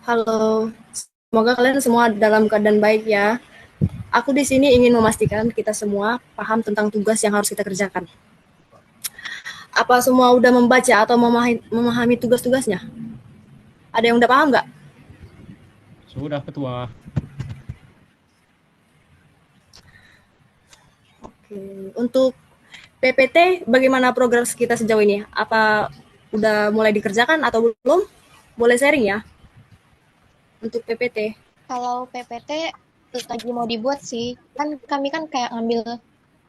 Halo, semoga kalian semua dalam keadaan baik ya. Aku di sini ingin memastikan kita semua paham tentang tugas yang harus kita kerjakan. Apa semua udah membaca atau memahami tugas-tugasnya? Ada yang udah paham nggak? Sudah, Ketua. Oke. Untuk PPT, bagaimana progres kita sejauh ini? Apa udah mulai dikerjakan atau belum? Boleh sharing ya untuk PPT. Kalau PPT lagi mau dibuat sih, kan kami kan kayak ngambil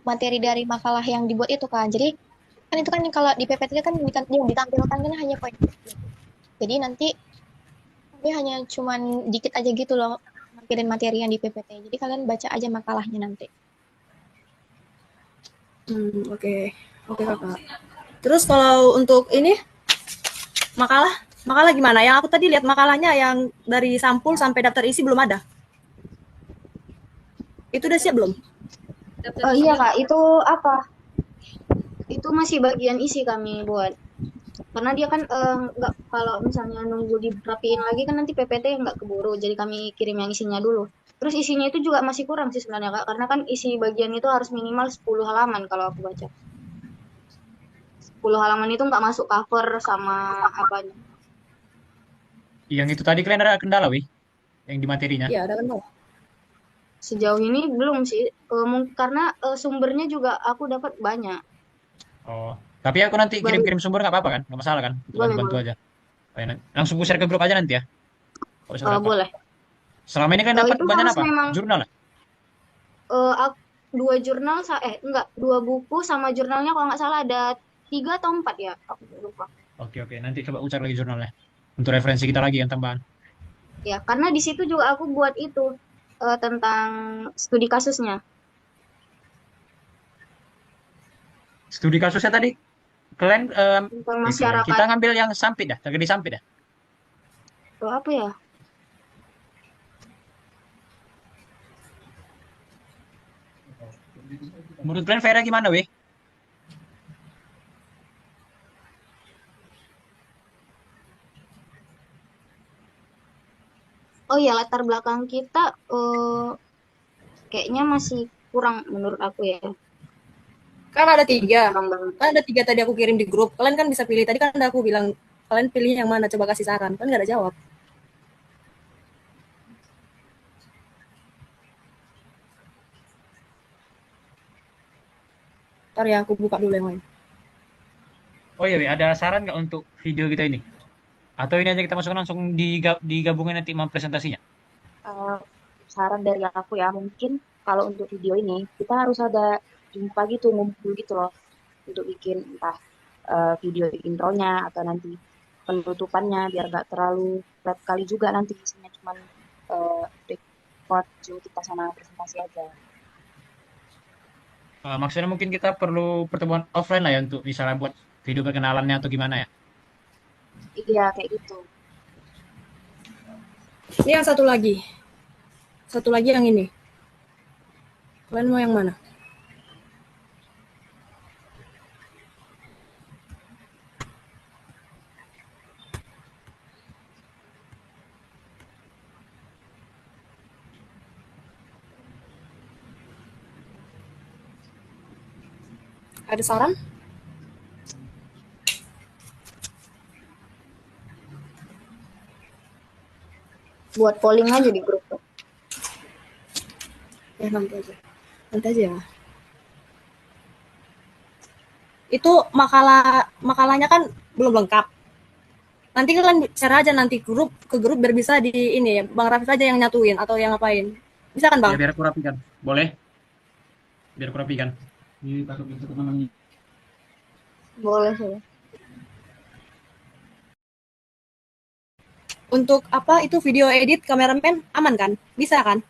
materi dari makalah yang dibuat itu kan. Jadi kan itu kan kalau di PPT kan yang ditampilkan kan hanya poin. Jadi nanti kami hanya cuman dikit aja gitu loh nampilin materi yang di PPT. Jadi kalian baca aja makalahnya nanti. Oke, oke kakak. Terus kalau untuk ini makalah, makalah gimana? Yang aku tadi lihat makalahnya yang dari sampul sampai daftar isi belum ada. Itu udah siap belum? Oh iya Kak, itu apa? Itu masih bagian isi kami buat. Karena dia kan nggak kalau misalnya nunggu dirapiin lagi kan nanti PPT nggak keburu. Jadi kami kirim yang isinya dulu. Terus isinya itu juga masih kurang sih sebenarnya Kak. Karena kan isi bagian itu harus minimal 10 halaman kalau aku baca. 10 halaman itu nggak masuk cover sama apanya. Yang itu tadi kalian ada kendala, wih, yang di materinya. Iya, ada kan? Sejauh ini belum sih. Karena sumbernya juga aku dapat banyak. Oh, tapi aku nanti Baru kirim-kirim sumber nggak apa-apa kan? Nggak masalah kan? Untuk boleh bantu-bantu boleh. aja. Oh, ya, langsung share ke grup aja nanti ya. Kalau bisa dapat. Boleh. Selama ini kalian dapat Itu banyak harus apa? memang Jurnal ya? dua jurnal enggak, dua buku sama jurnalnya kalau nggak salah ada tiga atau empat ya, aku lupa. Oke, oke. Nanti coba ucap lagi jurnalnya. Untuk referensi kita lagi yang tambahan. Ya karena di situ juga aku buat itu tentang studi kasusnya. Studi kasusnya tadi, kalian, Tentang kalian. Kita masyarakat. ngambil yang sampit dah. Tragedi sampit dah. Apa ya. Menurut kalian Vera gimana, wih? Oh ya, latar belakang kita kayaknya masih kurang menurut aku ya. Kan ada tiga. Kurang banget. Kan ada tiga tadi aku kirim di grup. Kalian kan bisa pilih. Tadi kan ada aku bilang, kalian pilih yang mana? Coba kasih saran. Kan nggak ada jawab. Ntar ya, aku buka dulu yang lain. Oh iya, wih, ada saran nggak untuk video kita ini? Atau ini aja kita masukkan langsung digabungin nanti sama presentasinya? Eh, Saran dari aku ya, mungkin kalau untuk video ini kita harus ada jumpa gitu, ngumpul gitu loh untuk bikin entah video intronya atau nanti penutupannya biar gak terlalu berat kali juga nanti isinya cuman record Zoom kita sama presentasi aja. Maksudnya mungkin kita perlu pertemuan offline lah ya untuk misalnya buat video perkenalannya atau gimana ya. Iya kayak gitu. Ini yang satu lagi. Satu lagi yang ini. Kalian mau yang mana? Ada saran? Buat polling aja di grup tuh. Ya, nanti aja. Nanti aja ya. Itu makalahnya kan belum lengkap. Nanti kalian share aja nanti ke grup biar bisa di ini ya, Bang Rafif aja yang nyatuin atau yang ngapain. Bisa kan, Ya Bang? biar aku rapikan. Boleh? Biar aku rapikan. Ini takut bisa kemana. Boleh sih. Untuk apa itu video edit kameramen aman kan? Bisa kan?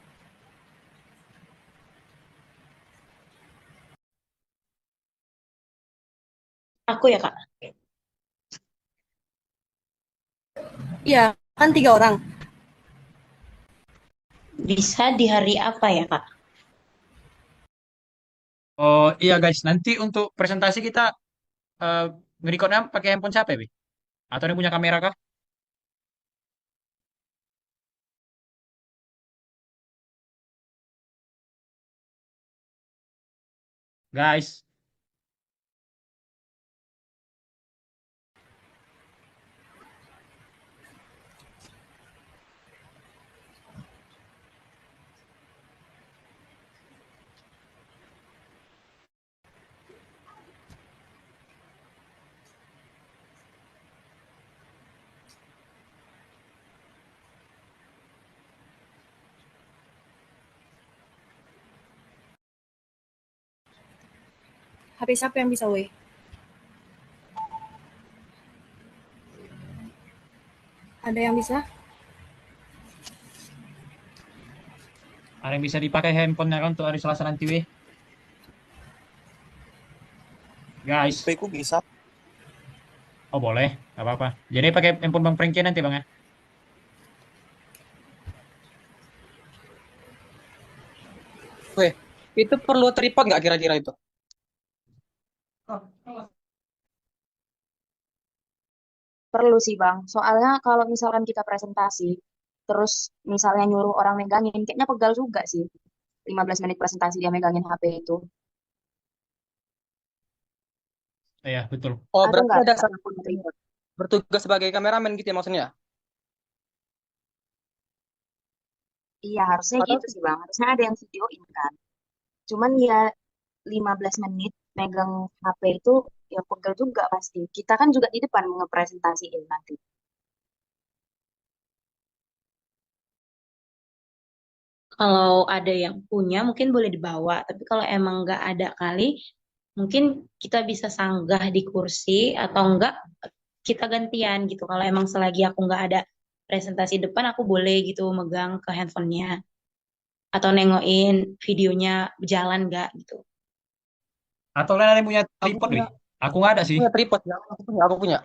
Aku ya, Kak. Iya, kan 3 orang. Bisa di hari apa ya, Kak? Oh iya guys, nanti untuk presentasi kita uh, nge pakai handphone siapa ya, Bi? Atau yang punya kamera kah? Guys, HP siapa yang bisa, weh? Ada yang bisa? ada yang bisa dipakai handphonenya kan untuk hari Selasa nanti, weh. Guys, HP ku bisa. oh boleh, nggak apa-apa. Jadi pakai handphone Bang Frankie nanti Bang ya. Weh, itu perlu tripod nggak kira-kira itu? Perlu sih Bang. Soalnya kalau misalkan kita presentasi, terus misalnya nyuruh orang megangin, kayaknya pegal juga sih. 15 menit presentasi dia megangin HP itu. Iya, betul. Oh, Ada berarti nggak ada yang punya tripod? bertugas sebagai kameramen gitu ya maksudnya? Iya, harusnya Atau gitu sih Bang. Harusnya ada yang videoin kan. Cuman ya 15 menit megang HP itu ya pegel juga pasti. Kita kan juga di depan ngepresentasiin nanti. Kalau ada yang punya mungkin boleh dibawa, tapi kalau emang nggak ada kali, mungkin kita bisa sanggah di kursi atau enggak kita gantian gitu. Kalau emang selagi aku nggak ada presentasi depan, aku boleh gitu megang ke handphonenya atau nengokin videonya berjalan nggak gitu. Atau kalian ada yang punya aku tripod, punya weh? Aku nggak ada aku sih. punya tripod ya, aku punya.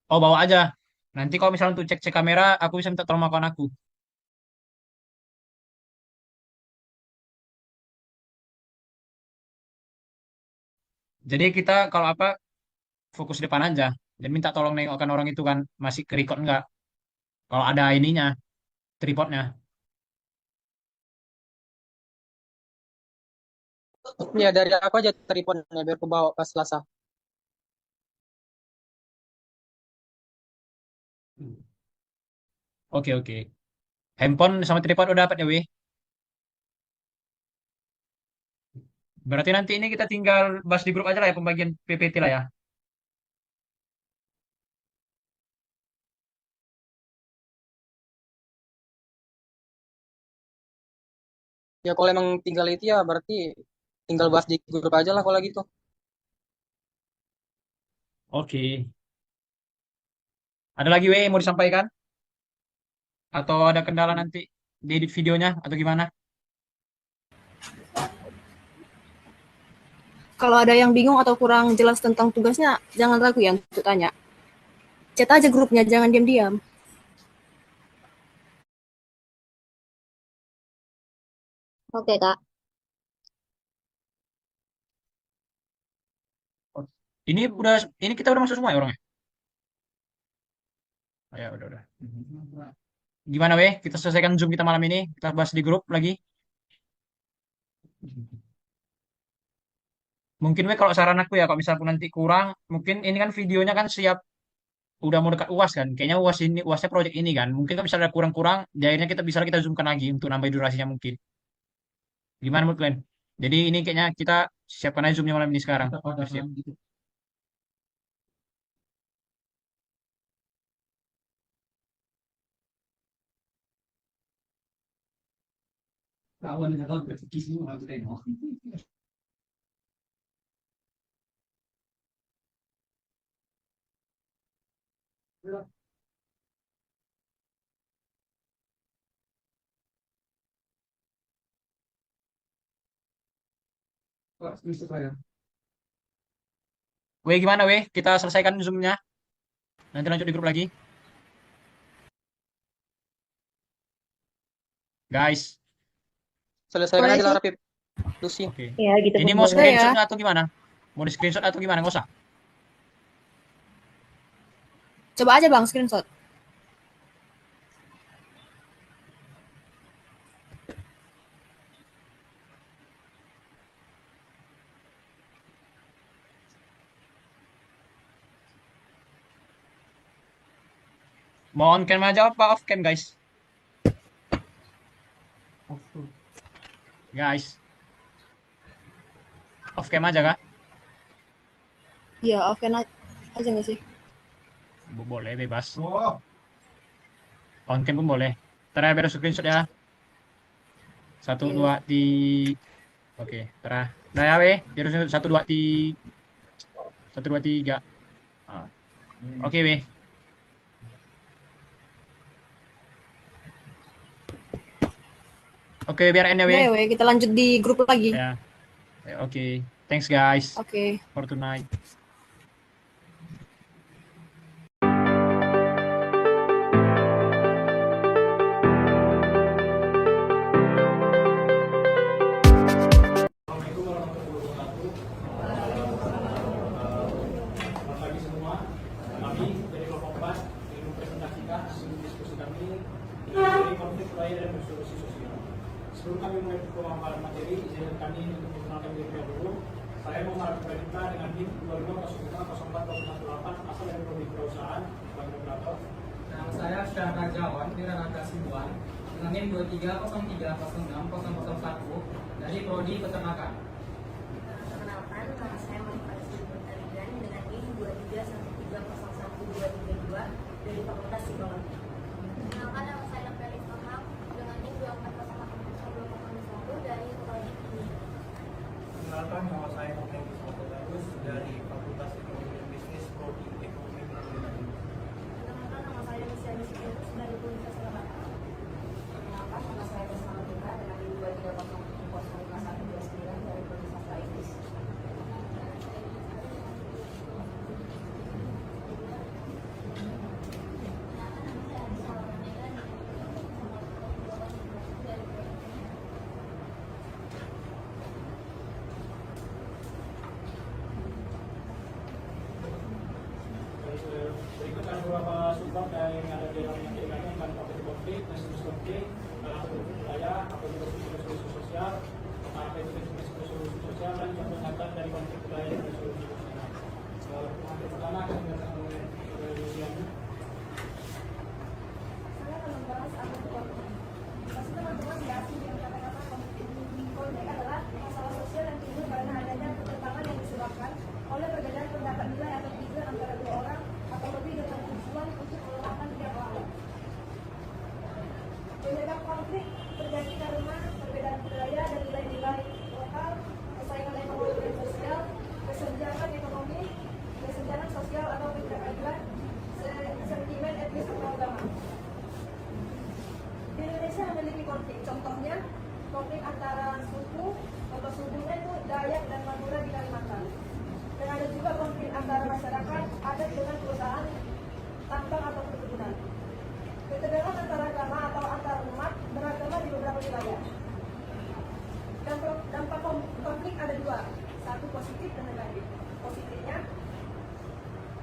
Oh, bawa aja. Nanti kalau misalnya untuk cek-cek kamera, aku bisa minta tolong kawan aku. Jadi kita kalau apa, fokus depan aja. Dan minta tolong nengokkan orang itu kan, masih ke record nggak. Kalau ada ininya, tripodnya. Ya dari aku aja tripodnya biar aku bawa pas Selasa. Oke, oke. Handphone sama tripod udah dapat ya, weh? Berarti nanti ini kita tinggal bahas di grup aja lah ya, pembagian PPT lah ya. Ya kalau emang tinggal itu ya berarti tinggal bahas di grup aja lah kalau gitu. Oke. Ada lagi, weh, yang mau disampaikan? Atau ada kendala nanti di edit videonya atau gimana? Kalau ada yang bingung atau kurang jelas tentang tugasnya, jangan ragu ya untuk tanya. Chat aja grupnya, jangan diam-diam. Oke, Kak. Oh, ini udah, ini kita udah masuk semua ya orangnya? Oh, ya udah. Gimana, weh? Kita selesaikan Zoom kita malam ini. Kita bahas di grup lagi. Mungkin, weh, kalau saran aku ya, kalau misalnya nanti kurang, mungkin ini kan videonya kan siap, udah mau dekat UAS kan. Kayaknya UAS ini, UASnya project ini kan. Mungkin kalau misalnya ada kurang-kurang, jadinya kita zoomkan lagi untuk nambah durasinya mungkin. Gimana menurut kalian? Jadi ini kayaknya kita siapkan aja Zoomnya malam ini sekarang. Siap. Weh, gimana, weh? Kita selesaikan Zoomnya. Nanti lanjut di grup lagi. Guys, Selesaikan Boleh aja lah sih. Rapip. Lucy. oke. Ya gitu Ini pun mau boleh. Boleh ya. screenshot atau gimana? Mau di screenshot atau gimana? Nggak usah. Coba aja Bang screenshot. Mau on cam aja apa off cam guys? Guys, off cam aja kah? Iya, off cam aja nggak sih? Boleh bebas. On cam pun boleh. Terakhir biar screenshot ya. 1 2 di. Oke, terah. Nah ya weh, biar 1 2 di 1 2 3. Ah. Oke weh. Oke, biar end ya weh. Oke, kita lanjut di grup lagi. Ya. Oke. Thanks guys Oke. for tonight. Selamat pagi semua. Kami dari kelompok 4 ingin mempresentasikan hasil diskusi kami mengenai konflik budaya dan resolusi sosial. Sebelum kami mulai pemaparan materi, izinkan kami untuk memperkenalkan diri terlebih dahulu. Saya Muhammad Pradipta dengan NIM 22050418 asal dari Prodi Kewirausahaan, Bank Moderator. Nama saya Syahra Jawan, Wiranata Sibuan, dengan NIM 2303060001 dari Prodi Peternakan. Perkenalkan, nama saya Monika Sibutaligan dengan NIM 2313011232 dari Fakultas Psikologi. Perkenalkan, nama saya Felis Maham dengan NIM 24080201 dari Prodi Ini. Perkenalkan, nama saya Muhammad Ismail dari Fakultas Ekonomi dan Bisnis Prodi Ekonomi dan Manajemen. Perkenalkan, nama saya Luciana Sikius dari Universitas Surabaya. Perkenalkan, nama saya Desmana Tika dengan NIM 23005129 dari Prodi Sastra Inggris. Berikut ada beberapa subbab yang ada di dalam yang kaitannya dengan konflik, resolusi konflik, apa itu budaya, apa itu resolusi sosial, apa itu resolusi sosial, dan contoh nyata dari konflik budaya dan resolusi sosial. Yang pertama akan dilakukan oleh Luciana. Saya akan membahas apa itu konflik. Pasti teman-teman ya, yang kata-kata konflik adalah masalah sosial yang timbul karena adanya pertentangan yang disebabkan oleh perbedaan pendapat nilai atau tujuan antara dua orang atau lebih dengan tujuan untuk melemahkan pihak lain. Penyebab konflik terjadi karena perbedaan budaya dan nilai-nilai lokal, persaingan ekonomi dan sosial, kesenjangan ekonomi, kesenjangan sosial atau ketidakadilan, sentimen etnis atau agama. Di Indonesia memiliki konflik, contohnya konflik antara suku atau sukunya itu Dayak dan Madura di Kalimantan. Dan ada juga konflik antara masyarakat adat dengan perusahaan tambang atau perkebunan. Ketegangan antara agama atau antar umat beragama di beberapa wilayah. Dampak konflik ada dua, satu positif dan negatif. Positifnya,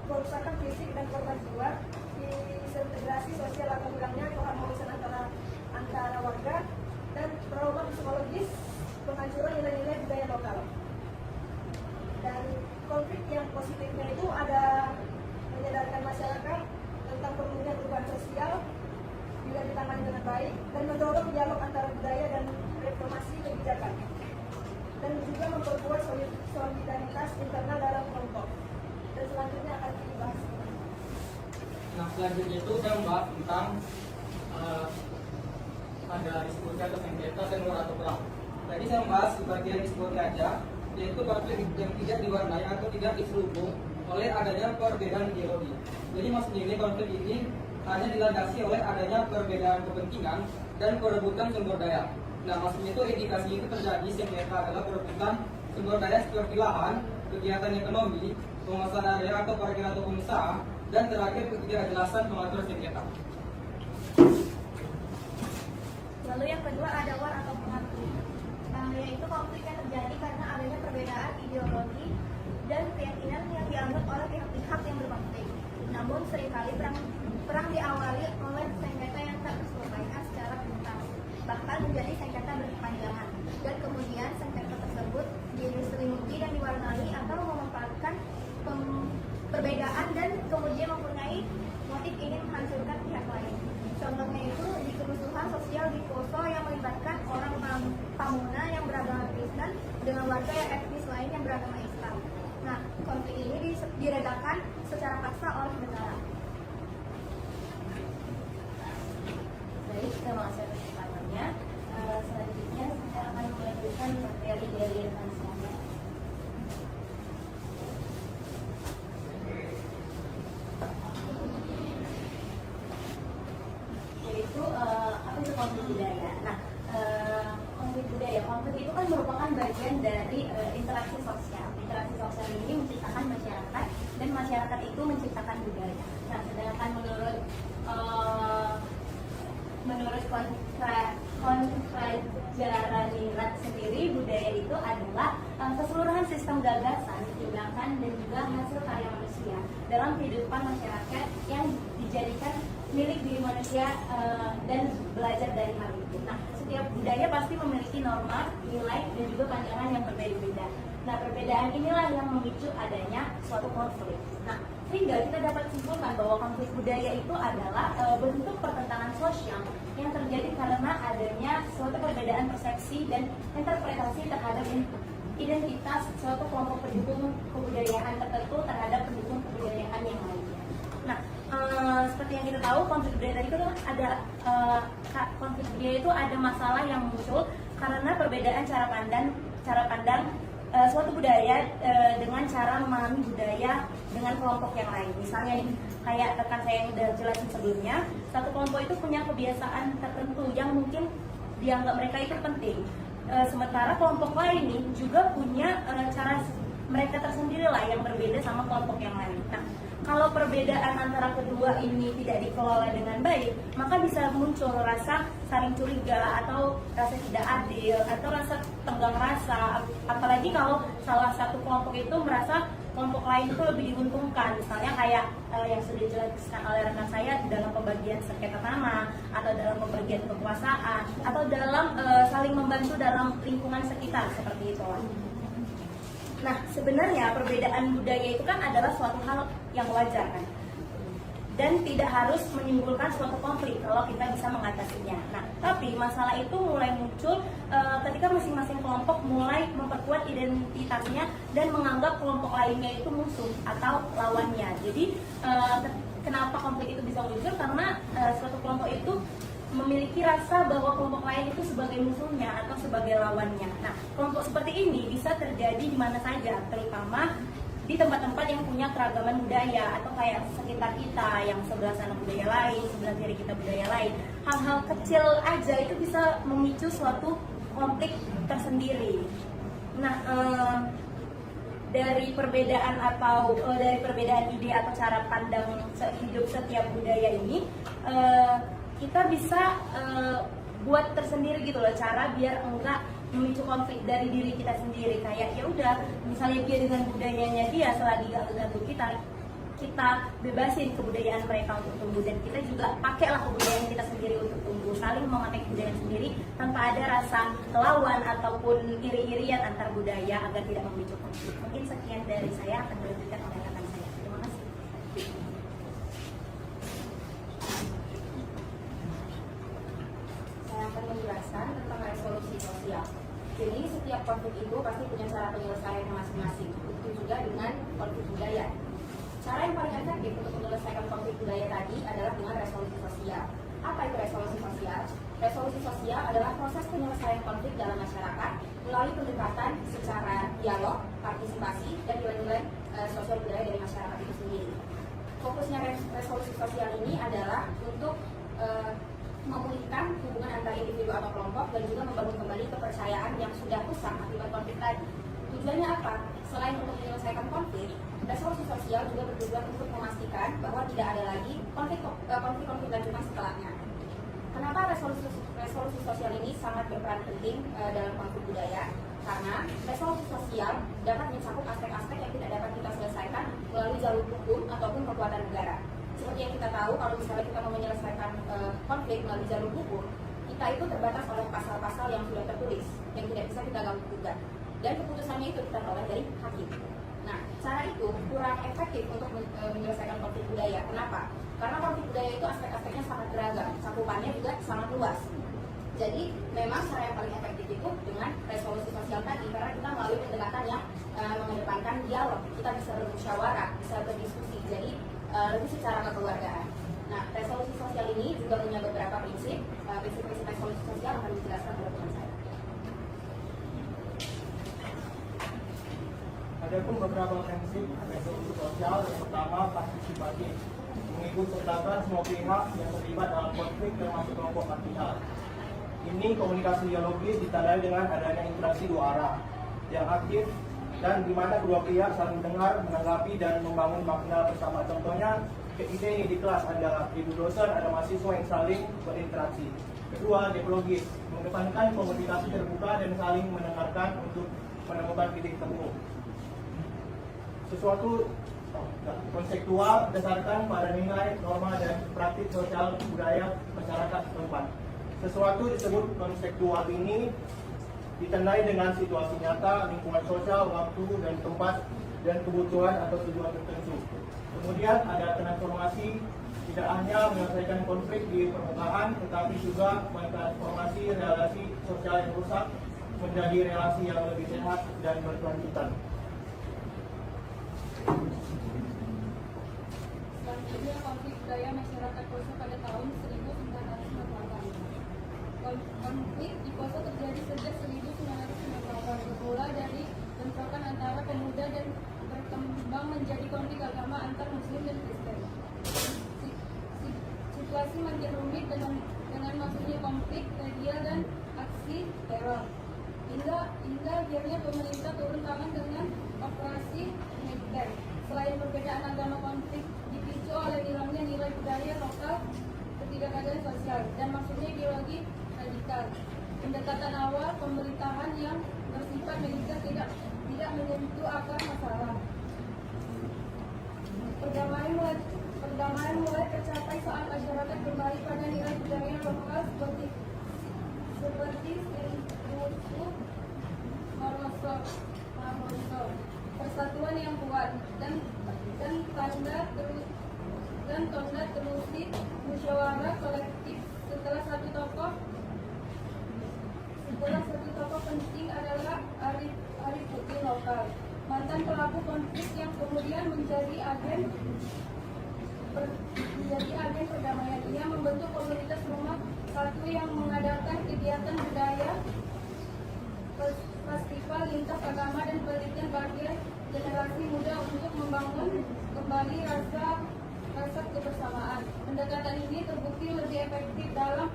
kerusakan fisik dan korban jiwa, disintegrasi sosial atau hilangnya keharmonisan antara warga, dan trauma psikologis, penghancuran nilai-nilai budaya lokal. Dan konflik yang positifnya itu ada menyadarkan masyarakat tentang perlunya perubahan sosial bila ditangani dengan baik dan mendorong dialog antara budaya dan reformasi kebijakan, dan juga memperkuat solidaritas internal dalam kelompok. Dan selanjutnya akan dibahas. Nah, selanjutnya itu saya membahas tentang ada diskusi atau sengketa dan atau perang. Tadi saya membahas di bagian diskusi aja, yaitu konflik yang tidak diwarnai atau tidak diselubung oleh adanya perbedaan ideologi. Jadi maksudnya ini konflik ini hanya dilandasi oleh adanya perbedaan kepentingan dan perebutan sumber daya. Nah, maksudnya itu indikasi itu terjadi sengketa adalah perebutan sumber daya seperti lahan, kegiatan ekonomi, penguasaan area atau parkir atau pengusaha, dan terakhir ketidakjelasan pengatur sengketa. Lalu yang kedua ada war atau pengatur, yaitu konflik yang terjadi karena adanya perbedaan ideologi dan keyakinan yang dianggap oleh pihak-pihak yang berkonflik. Namun seringkali perang diawali oleh sengketa yang tak terselesaikan secara tuntas, bahkan menjadi sengketa berkepanjangan. Dan kemudian sengketa tersebut diselimuti dan diwarnai atau memanfaatkan perbedaan dan kemudian mempunyai motif ingin menghancurkan pihak Contohnya itu di kerusuhan sosial di Poso yang melibatkan orang Pamuna yang beragama Kristen dengan warga yang etnis lain yang beragama Islam. Nah, konflik ini diredakan secara paksa oleh negara. Baik, terima kasih atas keterangannya. Selanjutnya saya akan melanjutkan materi dari rekan saya. Yaitu apa itu konflik budaya. Nah, konflik itu kan merupakan bagian dari interaksi sosial. Interaksi sosial ini menciptakan masyarakat dan masyarakat itu menciptakan budaya. Nah, sedangkan menurut Konfederasi sendiri, budaya itu adalah keseluruhan sistem gagasan, tindakan dan juga hasil karya manusia dalam kehidupan masyarakat yang dijadikan milik diri manusia dan belajar dari hal itu. Nah, setiap budaya pasti memiliki norma, nilai dan juga pandangan yang berbeda-beda. Nah, perbedaan inilah yang memicu adanya suatu konflik. Nah, sehingga kita dapat simpulkan bahwa konflik budaya itu adalah bentuk pertentangan sosial yang terjadi karena adanya suatu perbedaan persepsi dan interpretasi terhadap identitas suatu kelompok pendukung kebudayaan tertentu terhadap pendukung kebudayaan yang lainnya. Nah, seperti yang kita tahu, konflik budaya tadi itu ada konflik budaya itu ada masalah yang muncul karena perbedaan cara pandang suatu budaya dengan cara memahami budaya dengan kelompok yang lain. Misalnya nih, kayak rekan saya yang udah jelasin sebelumnya, satu kelompok itu punya kebiasaan tertentu yang mungkin dianggap mereka itu penting. Sementara kelompok lain nih juga punya cara mereka tersendiri lah yang berbeda sama kelompok yang lain. Nah, kalau perbedaan antara kedua ini tidak dikelola dengan baik, maka bisa muncul rasa saling curiga atau rasa tidak adil atau rasa tenggang rasa. Apalagi kalau salah satu kelompok itu merasa kelompok lain itu lebih diuntungkan, misalnya kayak yang sudah dijelaskan oleh rekan saya dalam pembagian sengketa tanah atau dalam pembagian kekuasaan atau dalam saling membantu dalam lingkungan sekitar seperti itu. Nah, sebenarnya perbedaan budaya itu kan adalah suatu hal yang wajar kan, dan tidak harus menimbulkan suatu konflik kalau kita bisa mengatasinya. Nah, tapi masalah itu mulai muncul ketika masing-masing kelompok mulai memperkuat identitasnya dan menganggap kelompok lainnya itu musuh atau lawannya. Jadi kenapa konflik itu bisa muncul? Karena suatu kelompok itu memiliki rasa bahwa kelompok lain itu sebagai musuhnya atau sebagai lawannya. Nah, kelompok seperti ini bisa terjadi di mana saja, terutama di tempat-tempat yang punya keragaman budaya atau kayak sekitar kita yang sebelah sana budaya lain, sebelah kiri kita budaya lain. Hal-hal kecil aja itu bisa memicu suatu konflik tersendiri. Nah, dari perbedaan ide atau cara pandang hidup setiap budaya ini, kita bisa buat tersendiri gitu loh cara biar enggak memicu konflik dari diri kita sendiri. Kayak ya udah, misalnya dia dengan budayanya dia selagi gak mengganggu kita bebasin kebudayaan mereka untuk tumbuh, dan kita juga pakailah kebudayaan kita sendiri untuk tumbuh, saling memakai kebudayaan sendiri tanpa ada rasa lawan ataupun iri-irian antar budaya agar tidak memicu konflik. Mungkin sekian dari saya, akan dilanjutkan oleh rekan saya. Terima kasih. Saya akan menjelaskan tentang resolusi sosial. Jadi setiap konflik itu pasti punya cara penyelesaian masing-masing. Itu juga dengan konflik budaya. Cara yang paling efektif untuk menyelesaikan konflik budaya tadi adalah dengan resolusi sosial. Apa itu resolusi sosial? Resolusi sosial adalah proses penyelesaian konflik dalam masyarakat melalui pendekatan secara dialog, partisipasi, dan nilai-nilai sosial budaya dari masyarakat itu sendiri. Fokusnya resolusi sosial ini adalah untuk memulihkan hubungan antara individu atau kelompok dan juga membangun kembali kepercayaan yang sudah rusak akibat konflik tadi. Tujuannya apa? Selain untuk menyelesaikan konflik, resolusi sosial juga bertujuan untuk memastikan bahwa tidak ada lagi konflik lanjutan setelahnya. Kenapa resolusi sosial ini sangat berperan penting dalam konflik budaya? Karena resolusi sosial dapat mencakup aspek-aspek yang tidak dapat kita selesaikan melalui jalur hukum ataupun kekuatan negara. Seperti yang kita tahu, kalau misalnya kita mau menyelesaikan konflik melalui jalur hukum, kita itu terbatas oleh pasal-pasal yang sudah tertulis, yang tidak bisa kita ganggu gugat. Dan keputusannya itu kita peroleh dari hakim. Nah, cara itu kurang efektif untuk menyelesaikan konflik budaya. Kenapa? Karena konflik budaya itu aspek-aspeknya sangat beragam, cakupannya juga sangat luas. Jadi memang cara yang paling efektif itu dengan resolusi sosial tadi, karena kita melalui pendekatan yang mengedepankan dialog, kita bisa bermusyawarah, bisa berdiskusi, jadi lebih secara kekeluargaan. Nah, resolusi sosial ini juga punya beberapa prinsip. Prinsip-prinsip resolusi sosial akan dijelaskan oleh teman saya. Adapun beberapa prinsip resolusi sosial, yang pertama partisipasi, mengikut sertakan semua pihak yang terlibat dalam konflik termasuk kelompok marginal. Ini komunikasi dialogis ditandai dengan adanya interaksi dua arah yang aktif dan di mana kedua pihak saling mendengar, menanggapi dan membangun makna bersama. Contohnya kita ini di kelas ada ibu dosen, ada mahasiswa yang saling berinteraksi. Kedua, dialogis, mengedepankan komunikasi terbuka dan saling mendengarkan untuk menemukan titik temu. Sesuatu konseptual berdasarkan pada nilai, norma, dan praktik sosial budaya masyarakat setempat. Sesuatu disebut konseptual ini ditandai dengan situasi nyata, lingkungan sosial, waktu, dan tempat, dan kebutuhan atau tujuan tertentu. Kemudian ada transformasi, tidak hanya menyelesaikan konflik di permukaan, tetapi juga mentransformasi relasi sosial yang rusak menjadi relasi yang lebih sehat dan berkelanjutan. Selanjutnya, konflik budaya masyarakat Poso pada tahun 1998. Konflik di Poso terjadi sejak 1998, bermula dari bentrokan antara pemuda dan berkembang menjadi konflik agama antar Muslim dan Kristen. Situasi makin rumit dengan masuknya konflik, media dan aksi teror. Hingga akhirnya pemerintah turun tangan dengan operasi militer. Selain perbedaan agama, konflik dipicu oleh hilangnya nilai budaya lokal, ketidakadilan sosial, dan masuknya ideologi radikal. Pendekatan awal pemerintahan yang bersifat militer tidak menyentuh akar masalah. Perdamaian mulai tercapai saat masyarakat kembali pada nilai budaya lokal seperti musuh, Marmoso, persatuan yang kuat dan tanda telusik musyawarah kolektif. Setelah satu tokoh penting adalah Arifuddin Lokal, mantan pelaku konflik yang kemudian menjadi agen perdamaian. Ia membentuk komunitas rumah satu yang mengadakan kegiatan budaya, festival lintas agama dan penelitian bagi generasi muda untuk membangun kembali rasa kebersamaan. Pendekatan ini terbukti lebih efektif dalam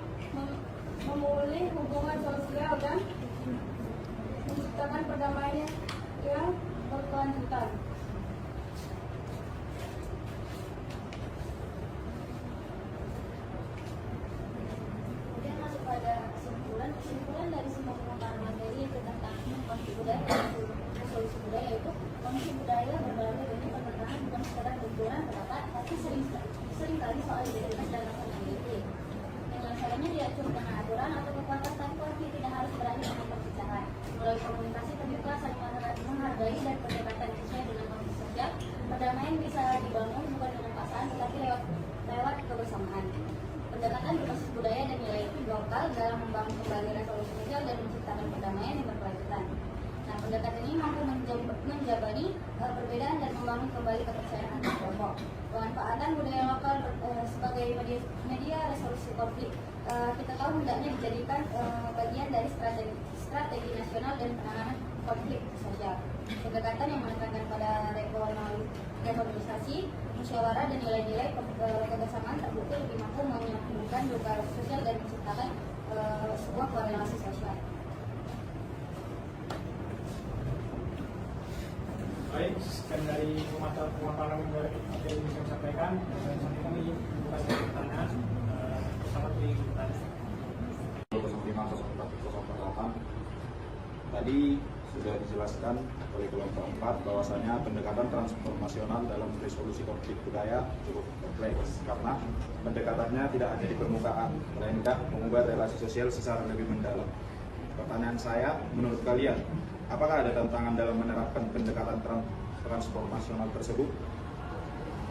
memulih hubungan sosial dan menciptakan perdamaian yang berkelanjutan. Kemudian masuk pada kesimpulan dari semua pemaparan materi tentang konflik budaya dan resolusi budaya, yaitu konflik budaya berbagai bentuk pertentangan bukan sekedar benturan pendapat, tapi seringkali soal identitas dan rasa politik. Penyelesaiannya diatur dengan aturan atau kesepakatan. Konflik tidak harus berakhir dengan perpecahan. Melalui komunikasi terbuka, saling menghargai dan pendekatan sesuai dengan kondisi sosial, perdamaian bisa dibangun bukan dengan paksaan tetapi lewat kebersamaan. Pendekatan berbasis budaya dan nilai lokal dalam membangun kembali resolusi sosial dan menciptakan perdamaian yang berkelanjutan. Nah, pendekatan ini mampu menjabani perbedaan dan membangun kembali kepercayaan antar kelompok. Pemanfaatan budaya lokal sebagai media resolusi konflik, kita tahu hendaknya dijadikan bagian dari strategi nasional dan penanganan konflik sosial. Pendekatan yang menekankan pada reformasi, musyawarah dan nilai-nilai kebersamaan terbukti lebih mampu menyambungkan luka sosial dan menciptakan sebuah korelasi sosial. Baik, sekian dari pemaparan yang bisa disampaikan. Dan nanti kami buka pertanyaan bersama di tadi. 050408 tadi sudah dijelaskan oleh kelompok 4 bahwasanya pendekatan transformasional dalam resolusi konflik budaya cukup kompleks karena pendekatannya tidak hanya di permukaan, melainkan mengubah relasi sosial secara lebih mendalam. Pertanyaan saya, menurut kalian, apakah ada tantangan dalam menerapkan pendekatan transformasional tersebut.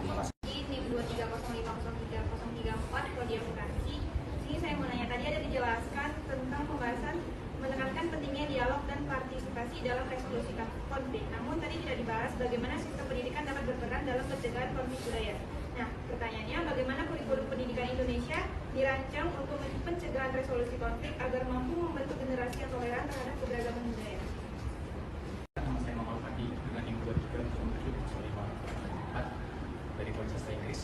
Terima kasih. NIM 23050334 Prodi Aplikasi. Ini saya mau nanya, tadi ada dijelaskan tentang pembahasan menekankan pentingnya dialog dan partisipasi dalam resolusi konflik. Namun tadi tidak dibahas bagaimana sistem pendidikan dapat berperan dalam pencegahan konflik budaya. Nah, pertanyaannya, bagaimana kurikulum pendidikan Indonesia dirancang untuk pencegahan resolusi konflik agar mampu membentuk generasi yang toleran terhadap keberagaman budaya? Nama saya Muhammad Fadi dengan NIM 23070504 dari Universitas Inggris.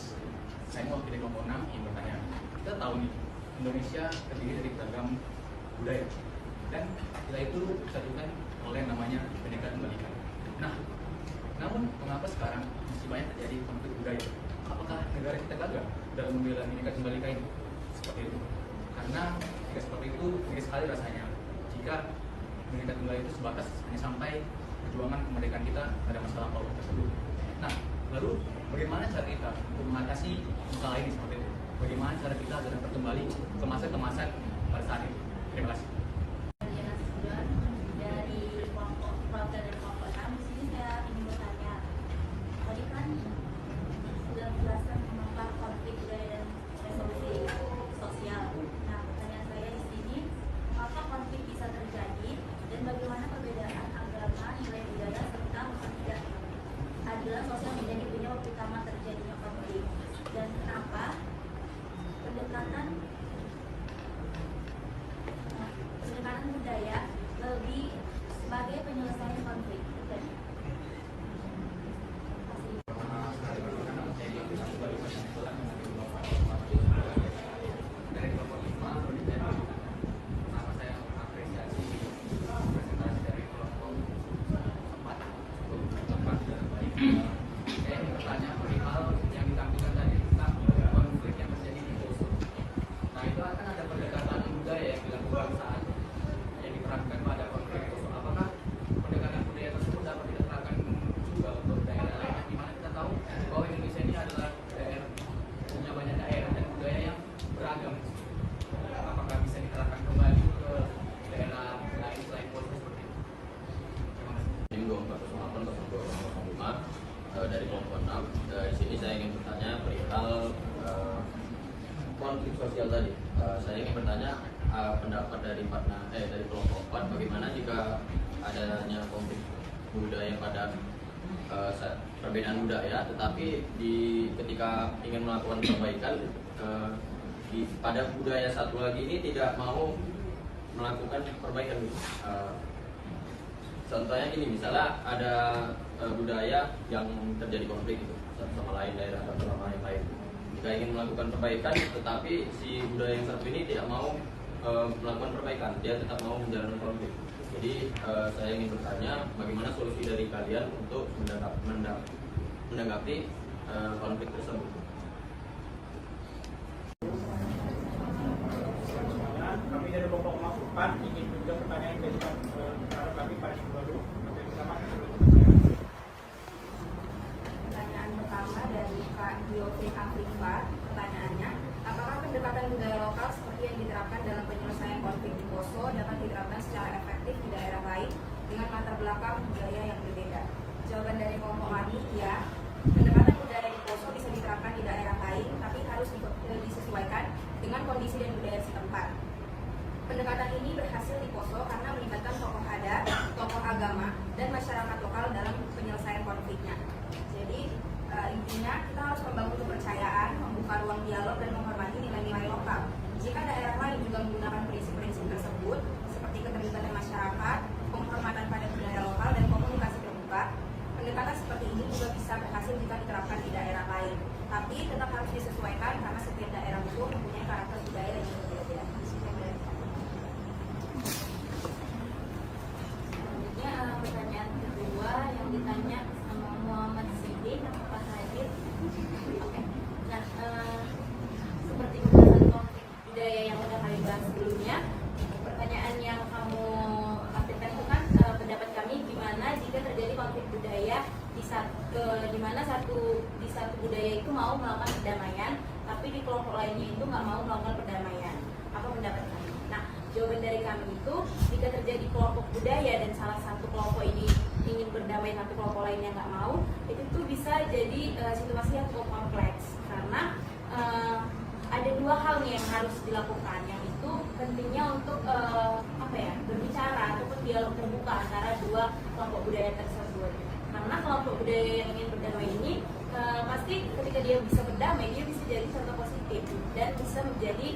Saya mau pilih kelompok 6 yang bertanya. Kita tahu nih, Indonesia terdiri dari beragam budaya dan kita itu disatukan oleh namanya Bhinneka Tunggal Ika. Nah, namun mengapa sekarang masih banyak terjadi konflik budaya? Apakah negara kita gagal dalam membela Bhinneka Tunggal Ika ini? Seperti itu. Karena jika seperti itu, miris sekali rasanya jika Bhinneka Tunggal itu sebatas hanya sampai perjuangan kemerdekaan kita pada masa lampau tersebut. Nah, lalu bagaimana cara kita untuk mengatasi masalah ini seperti itu? Bagaimana cara kita agar dapat kembali ke masa-kemasan pada saat itu? Terima kasih. Dari kelompok dan kelompok 6, di sini saya ingin bertanya. Tadi kan sudah menjelaskan tentang konflik budaya dan resolusi sosial. Nah, pertanyaan saya di sini, apa konflik bisa terjadi dan bagaimana perbedaan agama, nilai budaya serta ketidakadilan sosial menjadi penyebab utama terjadinya konflik, dan kenapa pendekatan budaya lebih sebagai penyelesaian konflik. Dari kelompok 6. Di sini saya ingin bertanya perihal konflik sosial tadi. Saya ingin bertanya pendapat dari dari kelompok 4, bagaimana jika adanya konflik budaya pada perbedaan budaya, tetapi ketika ingin melakukan perbaikan pada budaya satu lagi ini tidak mau melakukan perbaikan. Contohnya gini, misalnya ada budaya yang terjadi konflik itu satu sama lain, daerah satu sama yang lain. Jika ingin melakukan perbaikan, tetapi si budaya yang satu ini tidak mau melakukan perbaikan, dia tetap mau menjalankan konflik. Jadi saya ingin bertanya, bagaimana solusi dari kalian untuk menanggapi konflik tersebut? Kami dari kelompok 4 ingin juga pertanyaan dari kami Pak Baru. Pertanyaan pertama dari Kak Diovin Afrifa. Pertanyaannya, apakah pendekatan budaya lokal seperti yang diterapkan dalam penyelesaian konflik di Poso dapat diterapkan secara efektif di daerah lain dengan latar belakang budaya yang berbeda? Jawaban dari kelompok Ani, ya. Pendekatan budaya di Poso bisa diterapkan di daerah lain, tapi harus disesuaikan dengan kondisi dan budaya setempat. Pendekatan ini berhasil di Poso karena melibatkan tokoh adat, tokoh agama, dan masyarakat lokal dalam penyelesaian konfliknya. Jadi intinya kita harus membangun kepercayaan, membuka ruang dialog, dan menghormati nilai-nilai lokal. Jika daerah lain juga menggunakan prinsip-prinsip tersebut, seperti keterlibatan masyarakat, penghormatan pada budaya lokal, dan komunikasi terbuka, pendekatan seperti ini juga bisa berhasil jika diterapkan di daerah lain. Tapi tetap harus disesuaikan karena setiap daerah itu mempunyai karakter budaya yang berbeda-beda. Pertanyaan kedua yang ditanya sama Muhammad Siddiq, apakah hadir? Oke. Nah, seperti pembahasan konflik budaya yang sudah kami bahas sebelumnya, pertanyaan yang kamu lakukan itu kan pendapat kami gimana jika terjadi konflik budaya di mana di satu budaya itu mau melakukan perdamaian, tapi di kelompok lainnya itu nggak mau melakukan perdamaian. Apa pendapat kami? Nah, jawaban dari kami itu, jika terjadi kelompok budaya dan salah satu kelompok ini ingin berdamai tapi kelompok lainnya nggak mau, itu tuh bisa jadi situasi yang cukup kompleks karena ada dua hal nih yang harus dilakukan, yang itu pentingnya untuk berbicara ataupun dialog terbuka antara dua kelompok budaya tersebut. Karena kelompok budaya yang ingin berdamai ini pasti ketika dia bisa berdamai, dia bisa jadi contoh positif dan bisa menjadi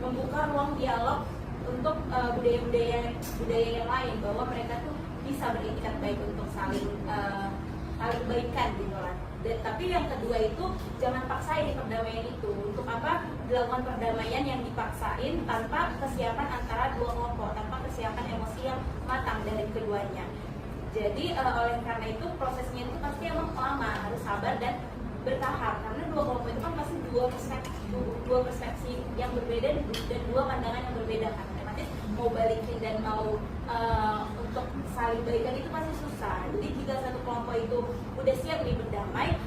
membuka ruang dialog untuk budaya-budaya yang lain, bahwa mereka tuh bisa beritikat baik untuk saling kebaikan gitu lah. Tapi yang kedua itu jangan paksain perdamaian itu. Untuk apa dilakukan perdamaian yang dipaksain tanpa kesiapan antara dua kelompok, tanpa kesiapan emosi yang matang dari keduanya. Jadi oleh karena itu prosesnya itu pasti emang lama, harus sabar dan bertahap, karena dua kelompok itu kan pasti dua persepsi yang berbeda dan dua pandangan yang berbeda kan. Otomatis mau balikin dan mau untuk saling baikan itu pasti susah. Jadi jika satu kelompok itu udah siap nih berdamai,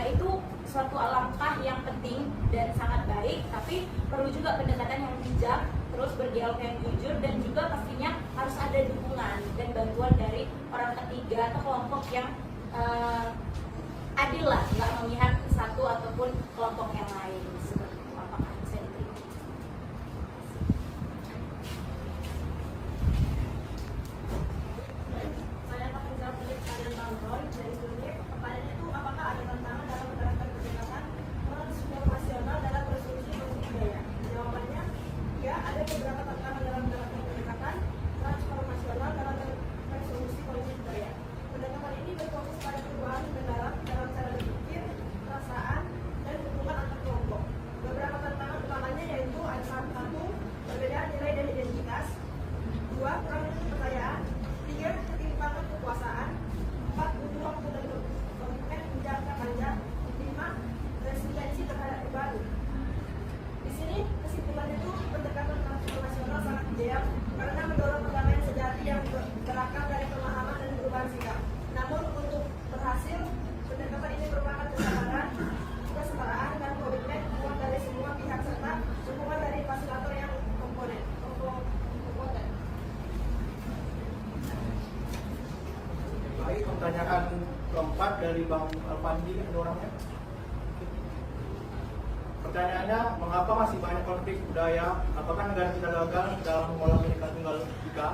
itu suatu langkah yang penting dan sangat baik, tapi perlu juga pendekatan yang bijak, terus berdialog yang jujur, dan juga pastinya harus ada dukungan dan bantuan dari orang ketiga atau kelompok yang adil lah, nggak memihak satu ataupun kelompok yang lain. Seperti itu, apakah bisa diterima? Saya akan menjawab pertanyaan Bang Roy dari Unif. Pertanyaan itu, apakah ada tantangan dalam menerapkan pendekatan transformasional dalam resolusi konflik budaya? Jawabannya, ya, ada beberapa tantangan dalam menerapkan pendekatan transformasional dalam resolusi konflik budaya. Pendekatan ini berfokus pada perubahan mendalam dalam cara berpikir, perasaan, dan hubungan antar kelompok. Beberapa tantangan utamanya yaitu ada satu, perbedaan nilai dan identitas; dua, kurangnya kepercayaan; tiga, ketimpangan kekuasaan; empat, butuh waktu dan komitmen jangka panjang; lima, resistensi terhadap baru. Di sini kesimpulannya itu pendekatan transformasional sangat ideal karena mendorong perdamaian sejati yang berakar dari pemahaman dan perubahan sikap. Namun untuk berhasil, pendekatan ini merupakan kesabaran, kesetaraan, dan komitmen dukungan dari semua pihak serta dukungan dari fasilitator yang komponen. Baik, pertanyaan keempat dari Bang Alfandi, ada orangnya. Pertanyaannya, mengapa masih banyak konflik budaya? Apakah negara kita gagal dalam mengolah Bhinneka Tunggal Ika?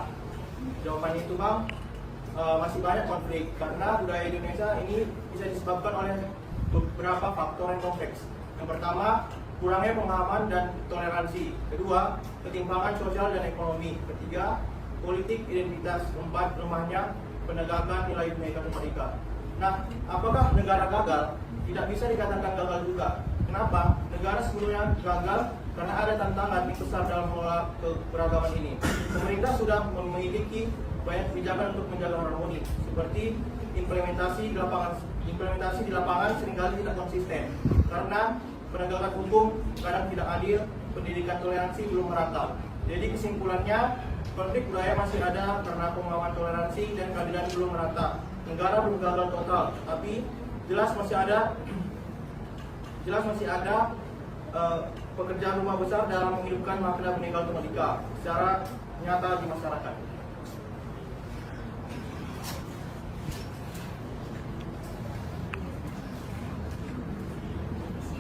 Jawabannya itu, Bang, masih banyak konflik karena budaya Indonesia ini bisa disebabkan oleh beberapa faktor yang kompleks. Yang pertama, kurangnya pemahaman dan toleransi. Kedua, ketimpangan sosial dan ekonomi. Ketiga, politik identitas. Keempat, lemahnya penegakan nilai Bhinneka Tunggal Ika. Nah, apakah negara gagal? Tidak bisa dikatakan gagal juga. Kenapa? Negara sebelumnya gagal karena ada tantangan yang besar dalam mengelola keberagaman ini. Pemerintah sudah memiliki banyak kebijakan untuk menjaga harmoni, seperti implementasi di lapangan seringkali tidak konsisten karena penegakan hukum kadang tidak adil, pendidikan toleransi belum merata. Jadi kesimpulannya, konflik budaya masih ada karena pemahaman toleransi dan keadilan belum merata. Negara belum gagal total, tapi jelas masih ada pekerjaan rumah besar dalam menghidupkan makna Bhinneka Tunggal Ika secara nyata di masyarakat.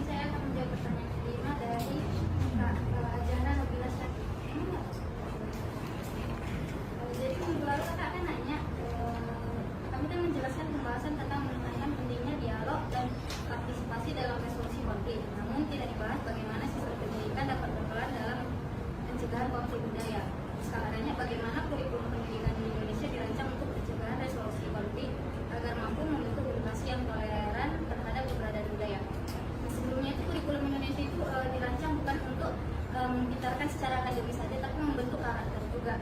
Saya akan menjawab pertanyaan kelima dari Kak Ajana Nabila Syakir. Jadi minggu lalu kakak kan nanya, kami kan menjelaskan pembahasan tentang menekankan pentingnya dialog dan partisipasi dalam resolusi konflik. Namun tidak dibahas bagaimana sistem pendidikan dapat berperan dalam pencegahan konflik budaya. Sekarangnya bagaimana kurikulum pendidikan di Indonesia dirancang untuk pencegahan resolusi konflik agar mampu membentuk edukasi yang toleran terhadap keberadaan budaya. Sebelumnya itu kurikulum Indonesia itu dirancang bukan untuk mempintarkan secara akademis saja, tapi membentuk karakter juga.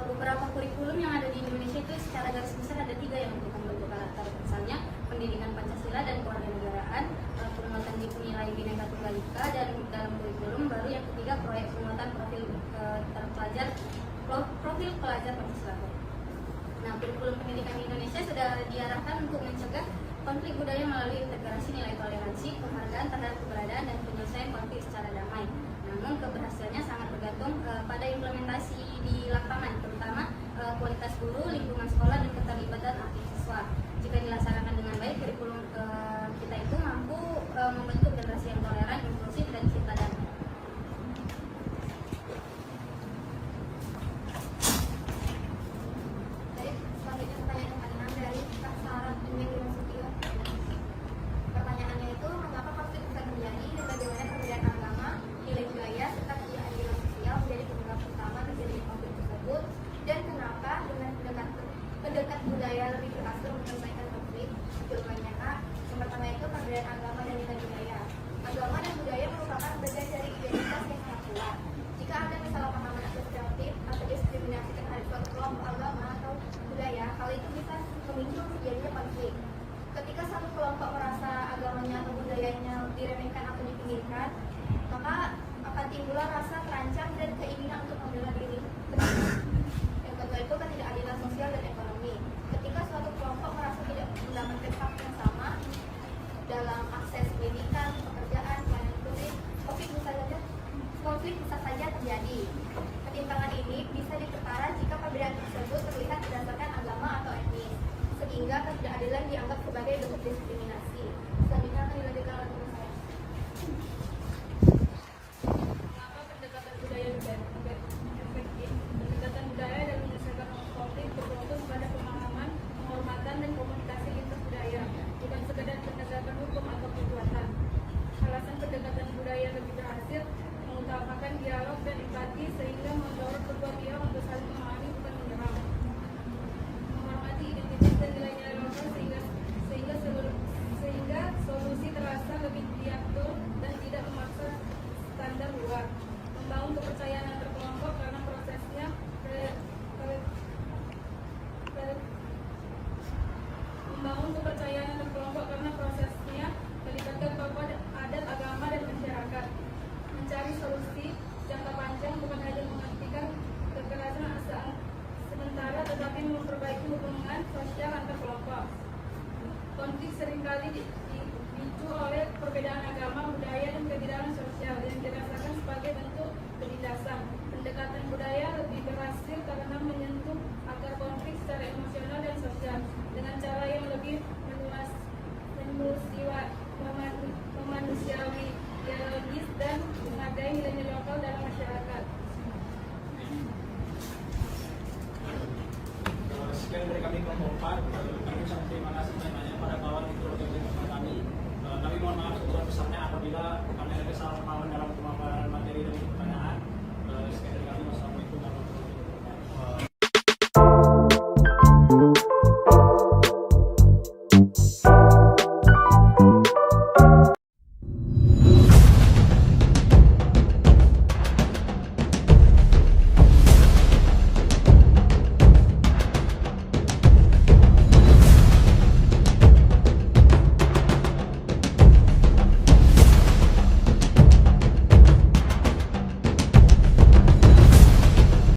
Beberapa kurikulum yang ada di Indonesia itu secara garis besar ada 3 yang untuk membentuk karakter, misalnya pendidikan Pancasila dan kewarganegaraan, penguatan nilai Bhinneka Tunggal Ika, dan dalam kurikulum baru yang ketiga proyek penguatan profil pelajar Pancasila. Nah, kurikulum pendidikan di Indonesia sudah diarahkan untuk mencegah konflik budaya melalui integrasi nilai toleransi, penghargaan terhadap keberadaan, dan penyelesaian konflik secara damai. Namun keberhasilannya sangat bergantung pada implementasi di lapangan, terutama kualitas guru, lingkungan keterlibatan aktif siswa. Jika dilaksanakan dengan baik, kurikulum kita itu mampu membentuk generasi yang toleran, inklusif, dan cinta damai. Baik, selanjutnya pertanyaan yang paling dari Kak Sarah Nasution. Pertanyaannya itu, mengapa konflik bisa terjadi dan bagaimana perbedaan agama, nilai budaya, serta keadilan sosial menjadi penyebab utama terjadi konflik tersebut, dan kenapa dengan pendekat budaya lebih berhasil menyelesaikan konflik? Jawabannya A. Yang pertama itu perbedaan agama dan nilai budaya. Agama dan budaya merupakan bagian dari identitas yang sangat kuat. Jika ada kesalahpahaman asosiatif atau diskriminasi terhadap suatu kelompok agama atau budaya, hal itu bisa memicu terjadinya konflik. Ketika satu kelompok merasa agamanya atau budayanya diremehkan atau dipinggirkan, maka akan timbul rasa terancam dan keinginan untuk membela diri. Yang kedua itu ketidakadilan sosial dan ekonomi. Ketika suatu kelompok merasa tidak mendapatkan hak yang sama dalam akses pendidikan, pekerjaan, pelayanan publik, konflik bisa saja terjadi. Ketimpangan ini bisa diperparah jika perbedaan tersebut terlihat berdasarkan agama atau etnis, sehingga ketidakadilan dianggap sebagai bentuk diskriminasi. Selanjutnya akan dilanjutkan oleh teman saya. Mengapa pendekatan budaya efektif? Pendekatan budaya dalam menyelesaikan konflik berfokus pada pemahaman, penghormatan, dan komunikasi lintas budaya, bukan sekedar penegakan hukum atau kekuatan. Alasan pendekatan budaya lebih berhasil mengutamakan dialog dan empati sehingga mendorong kedua pihak untuk saling memahami bukan menyerang. Menghormati identitas dan nilai-nilai lokal sehingga solusi terasa lebih diatur dan tidak memaksa standar luar. Membangun kepercayaan antar kelompok karena prosesnya melibatkan tokoh adat, agama, dan masyarakat. Mencari solusi jangka panjang bukan hanya menghentikan kekerasan sementara, tetapi memperbaiki hubungan sosial antar kelompok. Konflik seringkali dipicu oleh perbedaan agama, budaya, dan kebidanan sosial yang dirasakan sebagai bentuk penindasan. Pendekatan budaya lebih berhasil karena menyentuh akar konflik secara emosional dan sosial dengan cara yang lebih memanusiawi, dialogis, dan menghargai nilai-nilai lokal dalam masyarakat. Sekian dari kami kelompok 4. Terima kasih banyak.